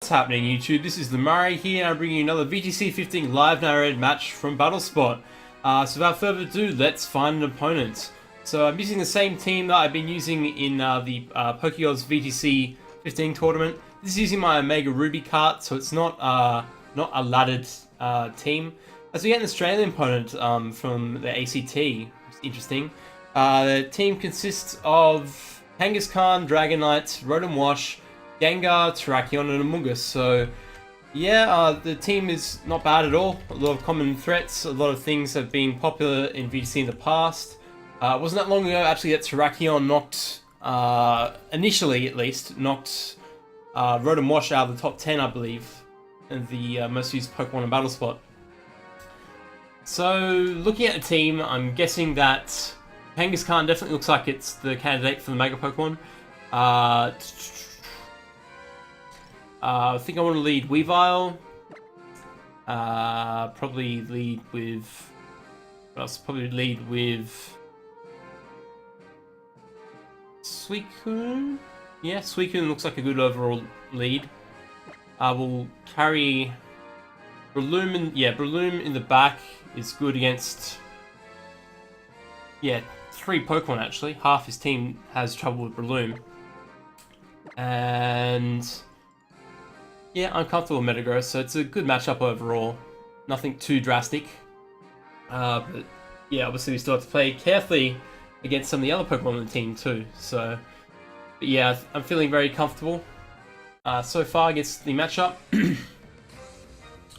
What's happening, YouTube? This is the Murray here, and I'm bringing you another VGC15 live narrated match from BattleSpot. So without further ado, let's find an opponent. So I'm using the same team that I've been using in the Pokegods VGC15 tournament. This is using my Omega Ruby cart, so it's not a laddered team. As we get an Australian opponent from the ACT, which is interesting. The team consists of Kangaskhan, Dragonite, Rotom Wash, Gengar, Terrakion, and Amoonguss. So, yeah, the team is not bad at all. A lot of common threats, a lot of things have been popular in VGC in the past. It wasn't that long ago, actually, that Terrakion knocked, initially at least, knocked Rotom Wash out of the top 10, I believe, in the most used Pokemon in BattleSpot. So, looking at the team, I'm guessing that Kangaskhan definitely looks like it's the candidate for the Mega Pokemon. I think I want to lead Weavile. Probably lead with... What else? Probably lead with... Suicune? Yeah, Suicune looks like a good overall lead. I will carry... Breloom in... Yeah, Breloom in the back is good against... Yeah, 3 Pokemon actually. Half his team has trouble with Breloom. And... yeah, I'm comfortable with Metagross, so it's a good matchup overall. Nothing too drastic. But yeah, obviously we still have to play carefully against some of the other Pokemon on the team too. So, but yeah, I'm feeling very comfortable so far against the matchup.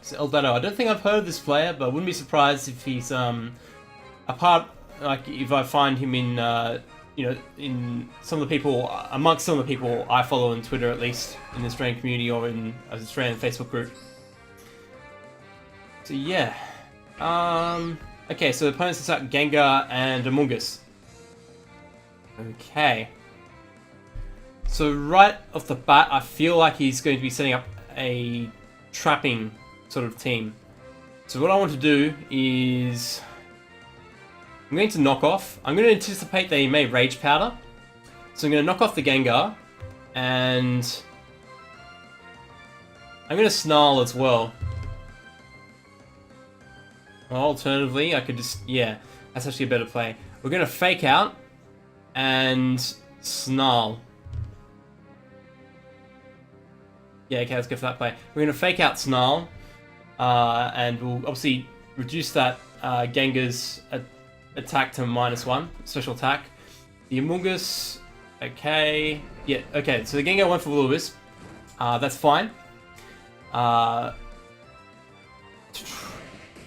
So Eldado, I don't think I've heard of this player, but I wouldn't be surprised if he's a part, like if I find him in you know, in some of the people, amongst some of the people I follow on Twitter, at least, in the Australian community or in an Australian Facebook group. So yeah. Okay, so the opponents are Gengar and Amoonguss. Okay. So right off the bat, I feel like he's going to be setting up a trapping sort of team. So what I want to do is... I'm going to knock off. I'm going to anticipate that he may Rage Powder. So I'm going to knock off the Gengar. And... I'm going to Snarl as well. Or alternatively, I could just... yeah, that's actually a better play. We're going to Fake Out. And... Snarl. Yeah, okay, let's go for that play. We're going to Fake Out Snarl. And we'll obviously reduce that Gengar's... attack to -1, special attack. The Amoonguss, okay. Yeah, okay, so the Gengar went for Will-O-Wisp. That's fine. We're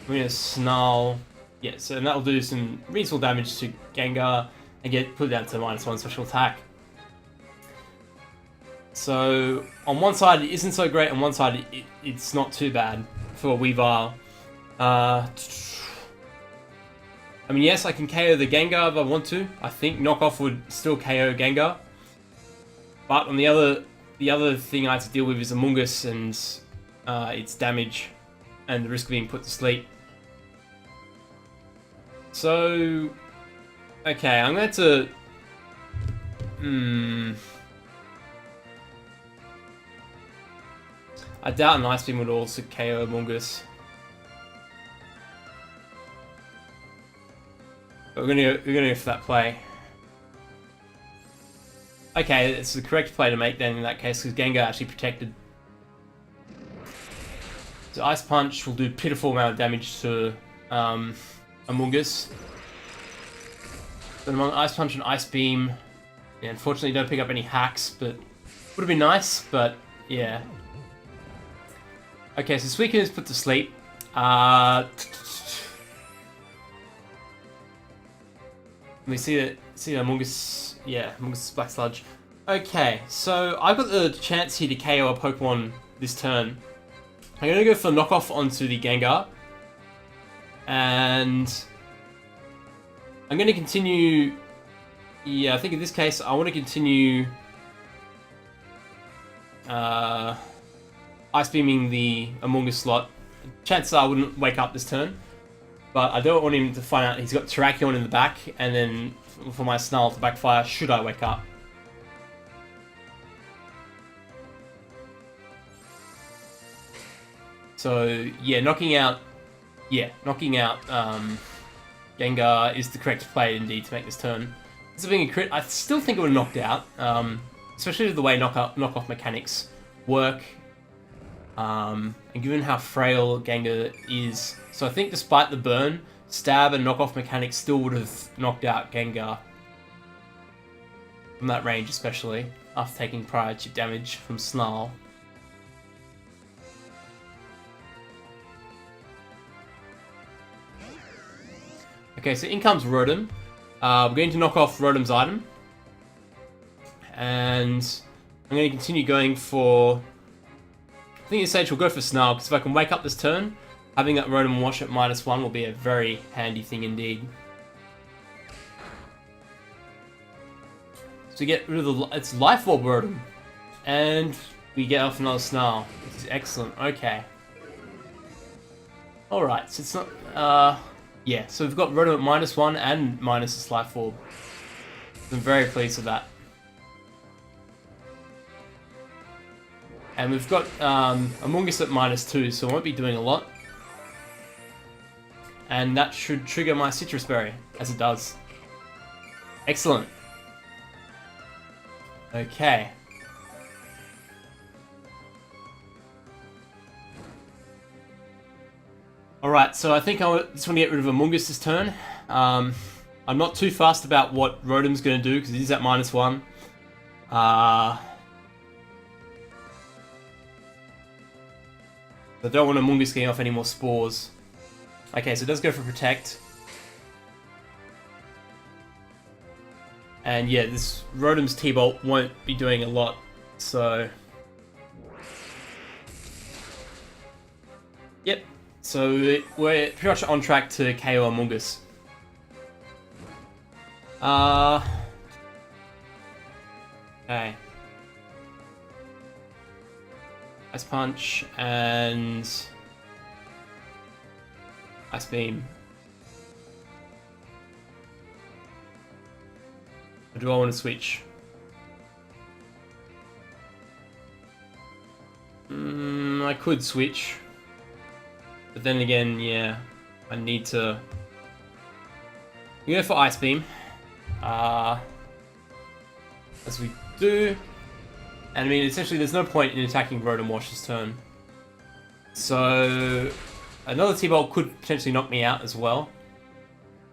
gonna Snarl. Yeah, so that'll do some reasonable damage to Gengar and put it down to -1 special attack. So, on one side it isn't so great, on one side it's not too bad for Weavile. I mean, yes, I can KO the Gengar if I want to. I think knockoff would still KO Gengar. But on the other thing I have to deal with is Amoonguss and its damage and the risk of being put to sleep. So, okay, I'm going to... I doubt an Ice Beam would also KO Amoonguss. But we're gonna go for that play. Okay, it's the correct play to make then in that case, because Gengar actually protected. So Ice Punch will do pitiful amount of damage to Amoonguss. But among Ice Punch and Ice Beam, yeah, unfortunately don't pick up any hacks, but would have been nice, but yeah. Okay, so Suicune is put to sleep. We see that Amoonguss, yeah, Amoonguss Black Sludge. Okay, so I've got the chance here to KO a Pokemon this turn. I'm going to go for knockoff onto the Gengar. And I'm going to continue... yeah, I think in this case I want to continue Ice Beaming the Amoonguss slot. Chances are I wouldn't wake up this turn. But I don't want him to find out he's got Terrakion in the back, and then for my Snarl to backfire should I wake up. So yeah, knocking out Gengar is the correct play indeed to make this turn. This is being a crit. I still think it would have knocked out, especially with the way knockoff mechanics work, and given how frail Gengar is. So I think despite the burn, stab and knockoff mechanics still would have knocked out Gengar from that range, especially after taking prior chip damage from Snarl. Okay, so in comes Rotom. We're going to knock off Rotom's item. And I'm going to continue going for... I think at this stage we'll go for Snarl, because if I can wake up this turn, having that Rotom wash at -1 will be a very handy thing indeed. So we get rid of its Life Orb Rotom. And we get off another Snarl, which is excellent. Okay. Alright, so it's not... yeah, so we've got Rotom at -1 and minus its Life Orb. I'm very pleased with that. And we've got Amoonguss at -2, so I won't be doing a lot. And that should trigger my Citrus Berry, as it does. Excellent. Okay. Alright, so I think I just want to get rid of Amoonguss this turn. I'm not too fast about what Rotom's going to do, because it is at -1. I don't want Amoonguss getting off any more spores. Okay, so it does go for Protect. And yeah, this Rotom's T-Bolt won't be doing a lot, so... Yep, so we're pretty much on track to KO Amoonguss. Okay. Ice Punch and Ice Beam. Or do I want to switch? I could switch. But then again, yeah, I need to... We go for Ice Beam. As we do. And I mean, essentially, there's no point in attacking Rotom Wash's turn. So, another T-Bolt could potentially knock me out as well.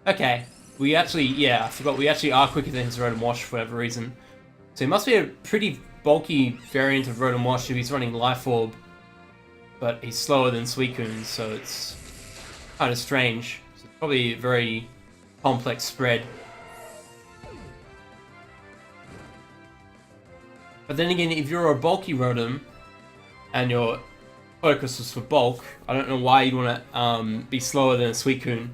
Okay, we actually, yeah, I forgot, we actually are quicker than his Rotom Wash for whatever reason. So he must be a pretty bulky variant of Rotom Wash if he's running Life Orb. But he's slower than Suicune, so it's kind of strange. So it's probably a very complex spread. But then again, if you're a bulky Rotom, and your focus was for bulk, I don't know why you'd want to be slower than a Suicune.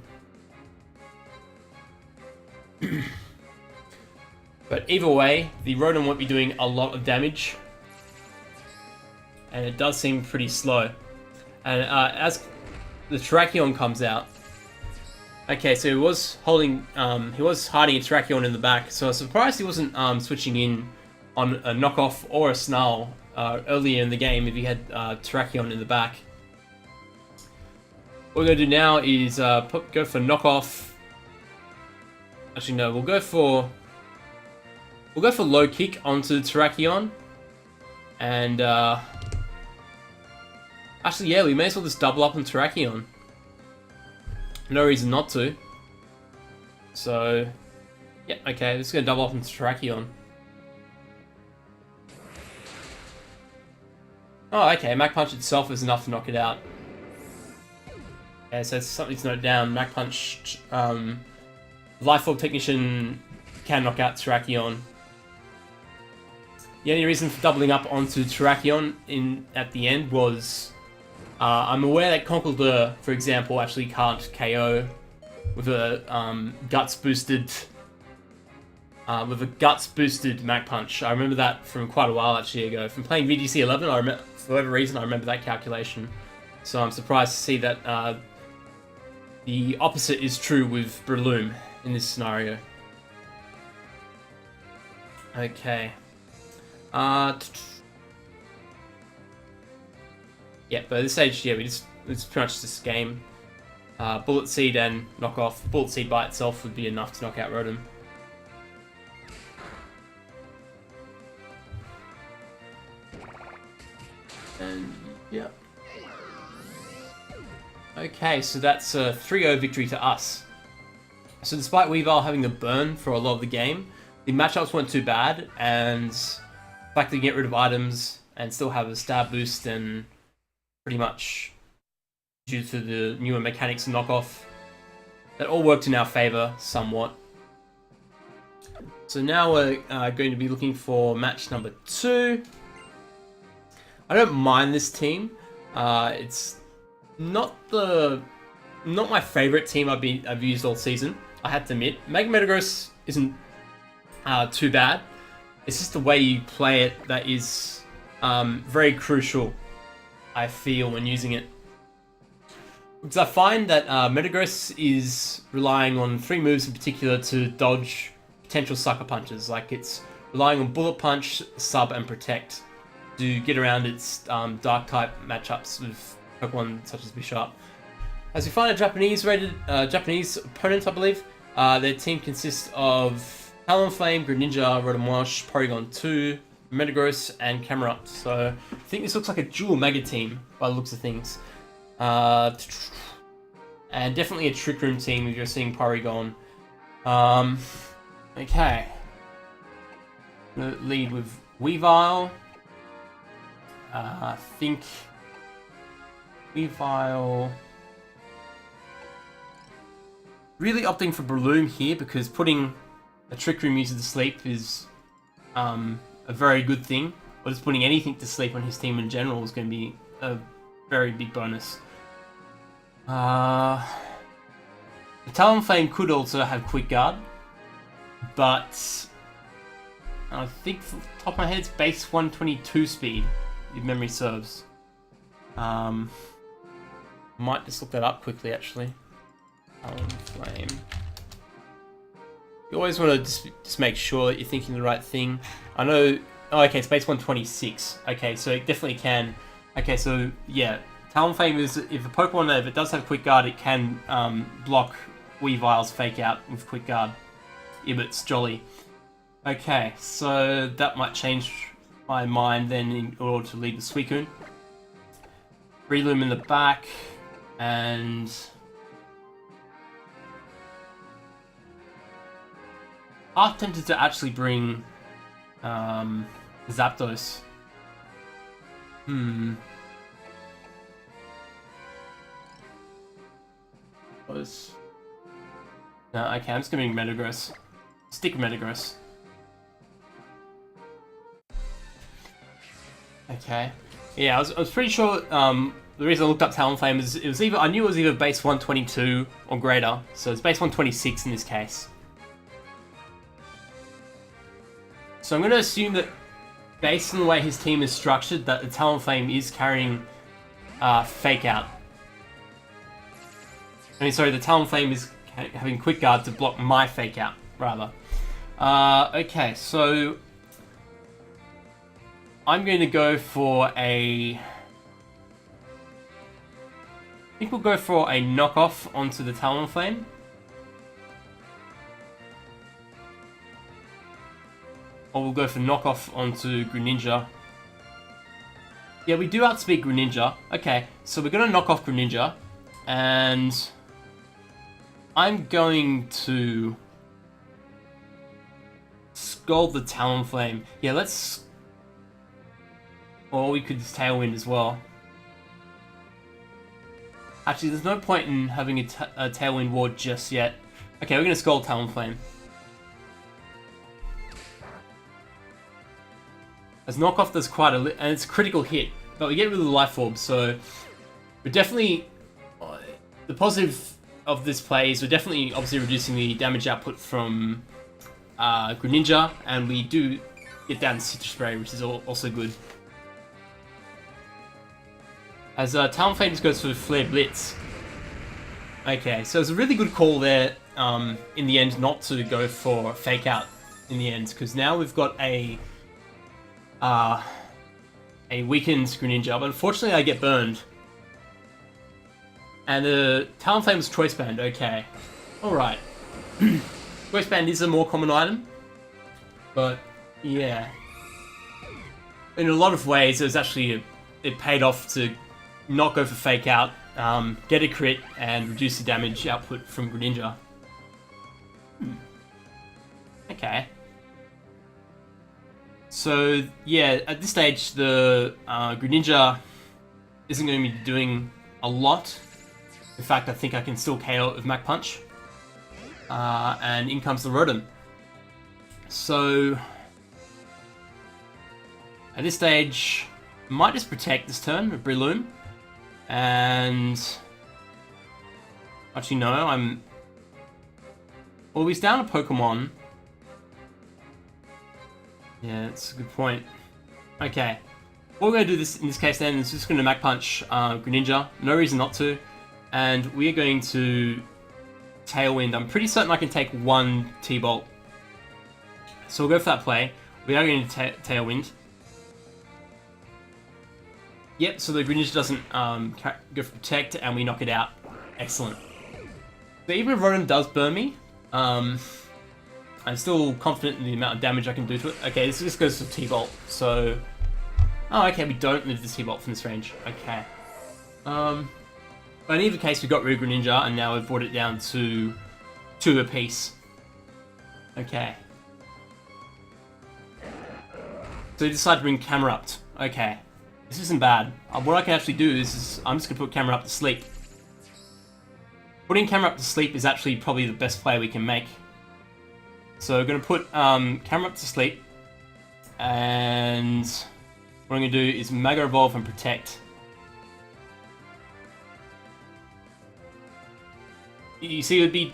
But either way, the Rotom won't be doing a lot of damage. And it does seem pretty slow. And as the Terrakion comes out... Okay, so he was holding... he was hiding a Terrakion in the back, so I was surprised he wasn't switching in on a knockoff or a Snarl earlier in the game if he had Terrakion in the back. What we're going to do now is go for knockoff. Actually no, we'll go for low kick onto the Terrakion. And actually yeah, we may as well just double up on Terrakion. No reason not to. So yeah, okay, just going to double up on Terrakion. Oh, okay, Mach Punch itself is enough to knock it out. Okay, so it's something to note down. Mach Punch, Life Orb Technician can knock out Terrakion. The only reason for doubling up onto Terrakion at the end was... I'm aware that Conkeldurr, for example, actually can't KO with a Guts boosted Mach Punch. I remember that from quite a while actually ago. From playing VGC11, I remember, for whatever reason, I remember that calculation. So I'm surprised to see that the opposite is true with Breloom in this scenario. Okay. Yeah, but at this stage, yeah, it's pretty much this game. Bullet Seed and knock off. Bullet Seed by itself would be enough to knock out Rotom. And yeah. Okay, so that's a 3-0 victory to us. So despite Weavile having the burn for a lot of the game, the matchups weren't too bad, and the fact that you get rid of items and still have a stab boost and pretty much due to the newer mechanics and knockoff, that all worked in our favor somewhat. So now we're going to be looking for match number 2. I don't mind this team. It's not my favorite team I've used all season. I have to admit, Mega Metagross isn't too bad. It's just the way you play it that is very crucial, I feel, when using it. Because I find that Metagross is relying on 3 moves in particular to dodge potential sucker punches. Like, it's relying on Bullet Punch, Sub, and Protect to get around its Dark type matchups with Pokemon such as Bishop. As we find a Japanese opponent, I believe. Their team consists of Talonflame, Greninja, Rotom-Wash, Porygon 2, Metagross, and Camerupt. So I think this looks like a dual Mega team by the looks of things. And definitely a Trick Room team if you're seeing Porygon. Okay. I'm gonna lead with Weavile. I think Weavile. Really opting for Breloom here because putting a Trick Room user to sleep is a very good thing. Or just putting anything to sleep on his team in general is going to be a very big bonus. The Talonflame could also have Quick Guard, but I think from the top of my head it's base 122 speed, if memory serves. Might just look that up quickly actually. Talonflame. You always want to just make sure that you're thinking the right thing. I know. Oh, okay, it's base 126. Okay, so it definitely can. Okay, so yeah, Talonflame is, if a Pokemon, if it does have Quick Guard, it can block Weavile's Fake Out with Quick Guard. Ibbot's Jolly. Okay, so that might change my mind then in order to lead the Suicune. Breloom in the back, and I'm tempted to actually bring Zapdos. Close. No, okay, I'm just gonna bring Metagross. Stick with Metagross. Okay. Yeah, I was pretty sure the reason I looked up Talonflame is it was either, I knew it was either base 122 or greater, so it's base 126 in this case. So I'm going to assume that, based on the way his team is structured, that the Talonflame is carrying Fake Out. I mean, sorry, the Talonflame is having Quick Guard to block my Fake Out, rather. Okay, so I'm going to go for a... I think we'll go for a knockoff onto the Talonflame. Or we'll go for knockoff onto Greninja. Yeah, we do outspeed Greninja. Okay, so we're going to knock off Greninja. And I'm going to Scald the Talonflame. Yeah, let's... Or we could just Tailwind as well. Actually, there's no point in having a Tailwind ward just yet. Okay, we're going to Scald Talonflame. As knockoff does quite a and it's a critical hit, but we get rid of the Life Orb, so we're definitely... The positive of this play is we're definitely obviously reducing the damage output from Greninja, and we do get down to Citrus Spray, which is also good. As Talonflame just goes for Flare Blitz. Okay, so it's a really good call there in the end not to go for Fake Out in the end, because now we've got a a weakened Greninja, but unfortunately I get burned. And the Talonflame was Choice Band, okay. Alright. Choice Band is a more common item, but yeah. In a lot of ways, it was actually, it paid off to not go for Fake Out, get a crit, and reduce the damage output from Greninja. Okay. So, yeah, at this stage, the Greninja isn't going to be doing a lot. In fact, I think I can still KO it with Mach Punch. And in comes the Rotom. So, at this stage, I might just protect this turn with Breloom. And actually, no, I'm. Well, he's down a Pokemon. Yeah, that's a good point. Okay. What we're going to do this in this case then is just going to Mach Punch Greninja. No reason not to. And we are going to Tailwind. I'm pretty certain I can take one T-Bolt. So we'll go for that play. We are going to Tailwind. Yep, so the Greninja doesn't go for Protect, and we knock it out. Excellent. So even if Rotom does burn me, I'm still confident in the amount of damage I can do to it. Okay, this just goes for T-Bolt, so... Oh, okay, we don't live the T-Bolt from this range. Okay. But in either case, we got rid of Greninja, and now we've brought it down to 2 apiece. Okay. So we decide to bring Camerupt. Okay. This isn't bad. What I can actually do is I'm just going to put Camerupt to sleep. Putting Camerupt to sleep is actually probably the best play we can make. So we're going to put Camerupt to sleep. And what I'm going to do is Mega Evolve and Protect. You see,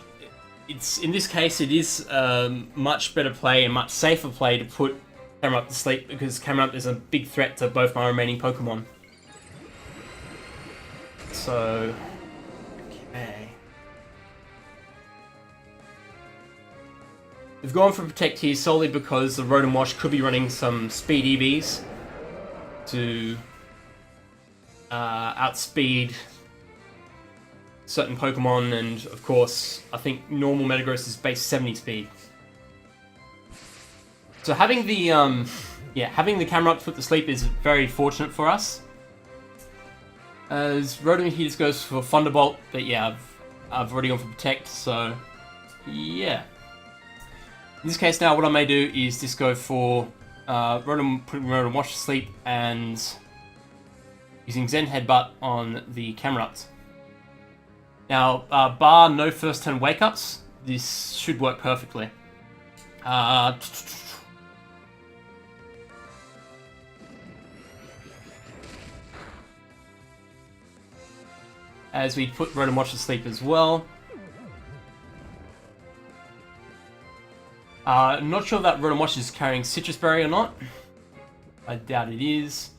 it's in this case, it is a much better play and much safer play to put Camerupt to sleep, because Camerupt is a big threat to both my remaining Pokemon. So, okay. We've gone for Protect here solely because the Rotom Wash could be running some Speed EVs to outspeed certain Pokemon, and of course, I think normal Metagross is base 70 speed. So having the Camerupt put to sleep is very fortunate for us. As Rotom here just goes for Thunderbolt, but yeah, I've already gone for Protect, so yeah. In this case now, what I may do is just go for putting Rotom Wash to sleep and using Zen Headbutt on the Camerupt. Now, bar no first turn wake ups, this should work perfectly. As we put Rotom Wash to sleep as well. I'm not sure that Rotom Wash is carrying Citrus Berry or not. I doubt it is.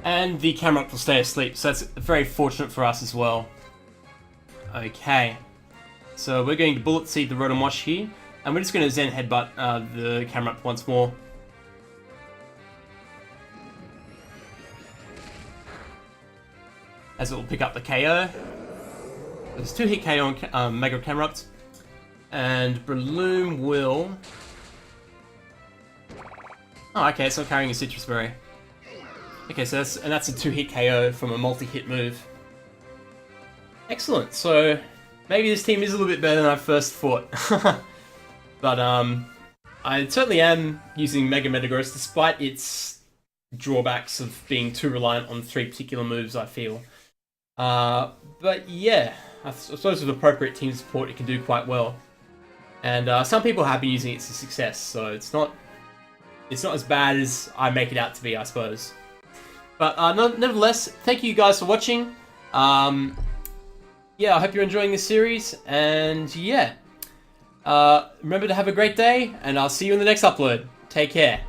And the Camerupt will stay asleep, so that's very fortunate for us as well. Okay. So we're going to Bullet Seed the Rotom Wash here, and we're just going to Zen Headbutt the Camerupt once more. As it will pick up the KO. There's 2 hit KO on Mega Camerupt. And Breloom will... Oh, okay, it's not carrying a Citrus Berry. Okay, so that's a 2-hit KO from a multi-hit move. Excellent, so maybe this team is a little bit better than I first thought. But I certainly am using Mega Metagross despite its drawbacks of being too reliant on 3 particular moves, I feel. But yeah, I suppose with appropriate team support it can do quite well. And some people have been using it to success, so it's not as bad as I make it out to be, I suppose. But nevertheless, thank you guys for watching. Yeah, I hope you're enjoying this series, and yeah. Remember to have a great day, and I'll see you in the next upload. Take care.